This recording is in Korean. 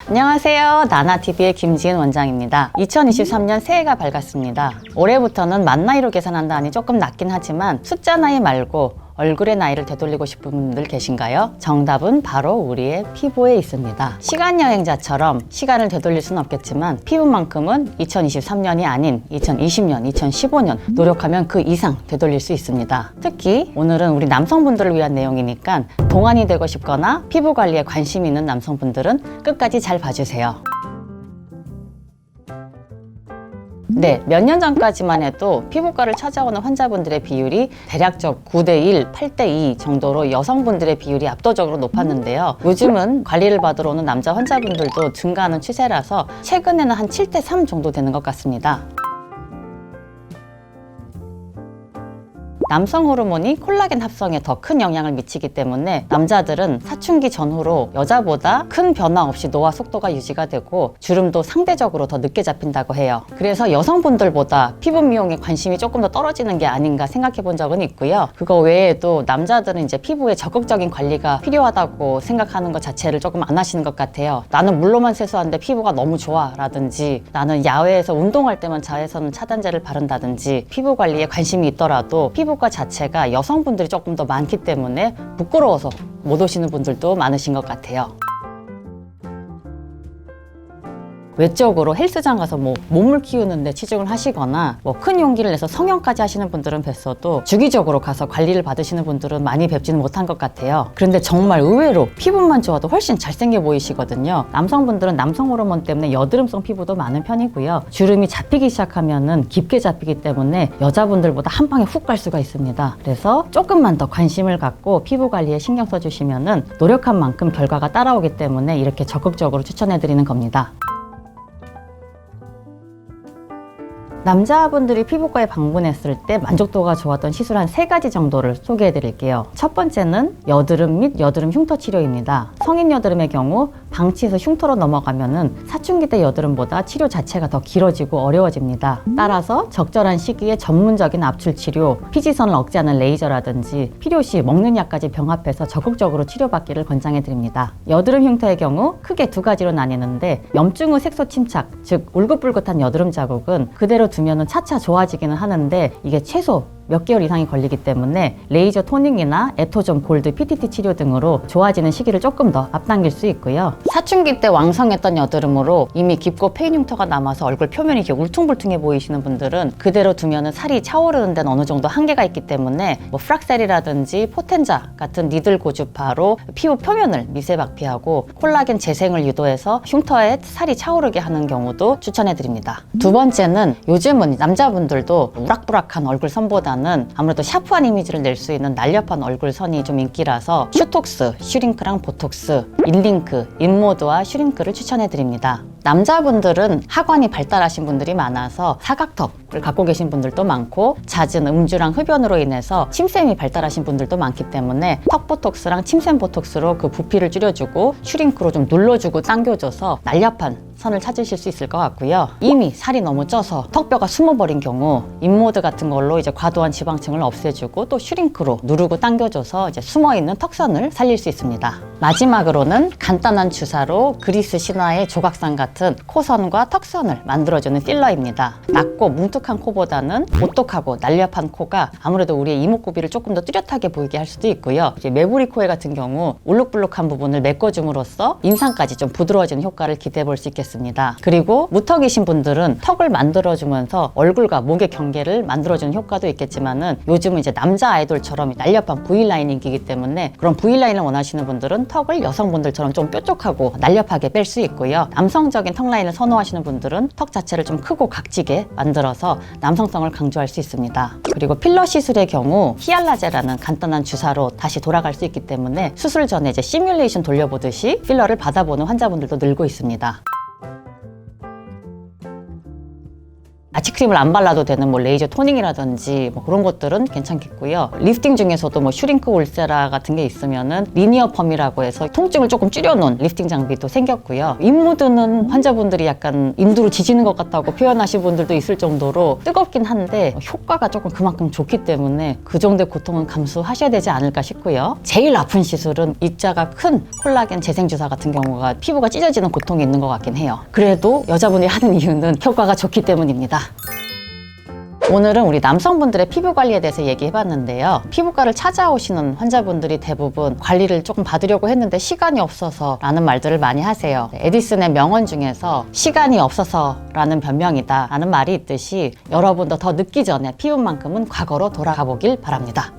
안녕하세요. 나나TV의 김지은 원장입니다. 2023년 새해가 밝았습니다. 올해부터는 만 나이로 계산한다니 조금 낮긴 하지만 숫자 나이 말고 얼굴의 나이를 되돌리고 싶은 분들 계신가요? 정답은 바로 우리의 피부에 있습니다. 시간 여행자처럼 시간을 되돌릴 수는 없겠지만 피부만큼은 2023년이 아닌 2020년, 2015년 노력하면 그 이상 되돌릴 수 있습니다. 특히 오늘은 우리 남성분들을 위한 내용이니까 동안이 되고 싶거나 피부 관리에 관심 있는 남성분들은 끝까지 잘 봐주세요. 네, 몇 년 전까지만 해도 피부과를 찾아오는 환자분들의 비율이 대략적 9대1, 8대2 정도로 여성분들의 비율이 압도적으로 높았는데요. 요즘은 관리를 받으러 오는 남자 환자분들도 증가하는 추세라서 최근에는 한 7대3 정도 되는 것 같습니다. 남성 호르몬이 콜라겐 합성에 더 큰 영향을 미치기 때문에 남자들은 사춘기 전후로 여자보다 큰 변화 없이 노화 속도가 유지가 되고 주름도 상대적으로 더 늦게 잡힌다고 해요. 그래서 여성분들보다 피부 미용에 관심이 조금 더 떨어지는 게 아닌가 생각해 본 적은 있고요. 그거 외에도 남자들은 이제 피부에 적극적인 관리가 필요하다고 생각하는 것 자체를 조금 안 하시는 것 같아요. 나는 물로만 세수하는데 피부가 너무 좋아 라든지 나는 야외에서 운동할 때만 자외선 차단제를 바른다든지 피부 관리에 관심이 있더라도 피부과 자체가 여성분들이 조금 더 많기 때문에 부끄러워서 못 오시는 분들도 많으신 것 같아요. 외적으로 헬스장 가서 몸을 키우는데 치중을 하시거나 큰 용기를 내서 성형까지 하시는 분들은 뵀어도 주기적으로 가서 관리를 받으시는 분들은 많이 뵙지는 못한 것 같아요. 그런데 정말 의외로 피부만 좋아도 훨씬 잘생겨 보이시거든요. 남성분들은 남성 호르몬 때문에 여드름성 피부도 많은 편이고요. 주름이 잡히기 시작하면은 깊게 잡히기 때문에 여자분들보다 한 방에 훅 갈 수가 있습니다. 그래서 조금만 더 관심을 갖고 피부 관리에 신경 써주시면은 노력한 만큼 결과가 따라오기 때문에 이렇게 적극적으로 추천해드리는 겁니다. 남자분들이 피부과에 방문했을 때 만족도가 좋았던 시술 한 3가지 정도를 소개해 드릴게요. 첫 번째는 여드름 및 여드름 흉터 치료입니다. 성인 여드름의 경우 방치에서 흉터로 넘어가면은 사춘기 때 여드름보다 치료 자체가 더 길어지고 어려워집니다. 따라서 적절한 시기에 전문적인 압출 치료, 피지선을 억제하는 레이저라든지 필요시 먹는 약까지 병합해서 적극적으로 치료받기를 권장해 드립니다. 여드름 흉터의 경우 크게 2가지로 나뉘는데 염증 후 색소 침착, 즉 울긋불긋한 여드름 자국은 그대로 두면은 차차 좋아지기는 하는데 이게 최소 몇 개월 이상이 걸리기 때문에 레이저 토닝이나 에토존 골드 PTT 치료 등으로 좋아지는 시기를 조금 더 앞당길 수 있고요. 사춘기 때 왕성했던 여드름으로 이미 깊고 패인 흉터가 남아서 얼굴 표면이 이렇게 울퉁불퉁해 보이시는 분들은 그대로 두면은 살이 차오르는 데는 어느 정도 한계가 있기 때문에 프락셀이라든지 포텐자 같은 니들 고주파로 피부 표면을 미세 박피하고 콜라겐 재생을 유도해서 흉터에 살이 차오르게 하는 경우도 추천해 드립니다. 두 번째는 요즘은 남자분들도 우락부락한 얼굴 선보다는 아무래도 샤프한 이미지를 낼 수 있는 날렵한 얼굴선이 좀 인기라서 슈톡스, 슈링크랑 보톡스, 인링크, 인모드와 슈링크를 추천해 드립니다. 남자분들은 하관이 발달하신 분들이 많아서 사각턱을 갖고 계신 분들도 많고 잦은 음주랑 흡연으로 인해서 침샘이 발달하신 분들도 많기 때문에 턱 보톡스랑 침샘 보톡스로 그 부피를 줄여주고 슈링크로 좀 눌러주고 당겨줘서 날렵한 선을 찾으실 수 있을 것 같고요. 이미 살이 너무 쪄서 턱뼈가 숨어버린 경우 인모드 같은 걸로 이제 과도한 지방층을 없애주고 또 슈링크로 누르고 당겨줘서 이제 숨어있는 턱선을 살릴 수 있습니다. 마지막으로는 간단한 주사로 그리스 신화의 조각상 같은 코선과 턱선을 만들어주는 필러입니다. 낮고 뭉툭한 코보다는 오똑하고 날렵한 코가 아무래도 우리의 이목구비를 조금 더 뚜렷하게 보이게 할 수도 있고요. 이제 메부리 코에 같은 경우 울룩불룩한 부분을 메꿔줌으로써 인상까지 좀 부드러워지는 효과를 기대해 볼 수 있겠습니다. 그리고 무턱이신 분들은 턱을 만들어주면서 얼굴과 목의 경계를 만들어주는 효과도 있겠지만은 요즘은 이제 남자 아이돌처럼 날렵한 V라인이 인기이기 때문에 그런 V라인을 원하시는 분들은 턱을 여성분들처럼 좀 뾰족하고 날렵하게 뺄 수 있고요. 남성적인 턱 라인을 선호하시는 분들은 턱 자체를 좀 크고 각지게 만들어서 남성성을 강조할 수 있습니다. 그리고 필러 시술의 경우 히알라제라는 간단한 주사로 다시 돌아갈 수 있기 때문에 수술 전에 이제 시뮬레이션 돌려보듯이 필러를 받아보는 환자분들도 늘고 있습니다. 아치크림을 안 발라도 되는 뭐 레이저 토닝이라든지 뭐 그런 것들은 괜찮겠고요. 리프팅 중에서도 뭐 슈링크 울세라 같은 게 있으면은 리니어 펌이라고 해서 통증을 조금 줄여놓은 리프팅 장비도 생겼고요. 인무드는 환자분들이 약간 인두로 지지는 것 같다고 표현하신 분들도 있을 정도로 뜨겁긴 한데 효과가 조금 그만큼 좋기 때문에 그 정도의 고통은 감수하셔야 되지 않을까 싶고요. 제일 아픈 시술은 입자가 큰 콜라겐 재생주사 같은 경우가 피부가 찢어지는 고통이 있는 것 같긴 해요. 그래도 여자분이 하는 이유는 효과가 좋기 때문입니다. 오늘은 우리 남성분들의 피부 관리에 대해서 얘기해봤는데요. 피부과를 찾아오시는 환자분들이 대부분 관리를 조금 받으려고 했는데 시간이 없어서 라는 말들을 많이 하세요. 에디슨의 명언 중에서 시간이 없어서 라는 변명이다 라는 말이 있듯이 여러분도 더 늦기 전에 피부만큼은 과거로 돌아가 보길 바랍니다.